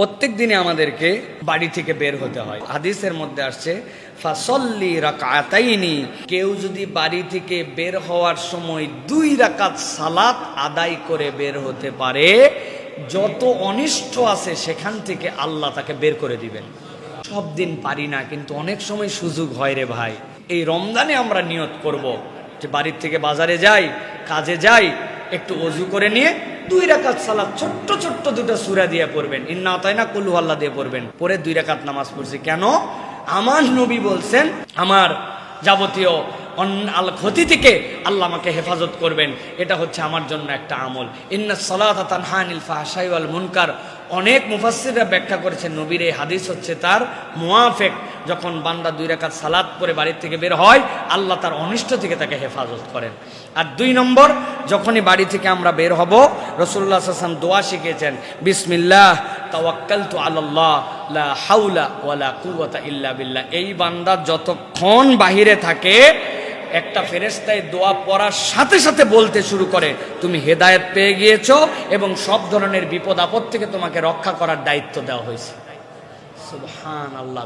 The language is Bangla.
প্রত্যেক দিনে আমাদেরকে বাড়ি থেকে বের হতে হয়। হাদিসের মধ্যে আসছে ফাসল্লি রাকাতাইনি, কেউ যদি বাড়ি থেকে বের হওয়ার সময় 2 রাকাত সালাত আদায় করে বের হতে পারে, যত অনিষ্ট আছে সেখান থেকে আল্লাহ তাকে বের করে দিবেন। সব দিন পারি না, কিন্তু অনেক সময় সুযোগ হয় রে ভাই। এই রমজানে আমরা নিয়ত করব যে বাড়ির থেকে বাজারে যাই, কাজে যাই, একটু ওযু করে নিয়ে 2 রাকাত সালাত ছোট্ট ছোট্ট 2টা সূরা দিয়ে পড়বেন, ইন্না আতাইনা, কুল হুয়াল্লাহ দিয়ে পড়বেন, পরে 2 রাকাত নামাজ পড়ছি। কেন? আমার নবী বলছেন আমার যাবতীয় ক্ষতি থেকে আল্লাহ আমাকে হেফাজত করবেন, এটা হচ্ছে আমার জন্য একটা আমল। ইন্নাস সালাতা তানহা আনিল ফাহশাই ওয়াল মুনকার। অনেক মুফাসসিররা ব্যাখ্যা করেছেন নবীর এই হাদিস হচ্ছে তার মুয়াফিক। যখন বান্দা 2 রাকাত সালাত পড়ে বাড়ির থেকে বের হয়, আল্লাহ তার অনিষ্ট থেকে তাকে হেফাজত করেন। আর 2 নম্বর, যখনই বাড়ি থেকে আমরা বের হব, রাসূলুল্লাহ সাল্লাল্লাহু আলাইহি ওয়াসাল্লাম দোয়া শিখিয়েছেন, বিসমিল্লাহ তাওয়াক্কালতু আলাল্লাহ লা হাওলা ওয়ালা কুওয়াতা ইল্লা বিল্লাহ। এই বান্দা যতক্ষণ বাহিরে থাকে, একটা ফেরেশতায় দোয়া পড়ার সাথে সাথে বলতে শুরু করে, তুমি হেদায়েত পেয়ে গিয়েছো এবং সব ধরনের বিপদ আপদ থেকে তোমাকে রক্ষা করার দায়িত্ব দেওয়া হয়েছে। সুবহানাল্লাহ।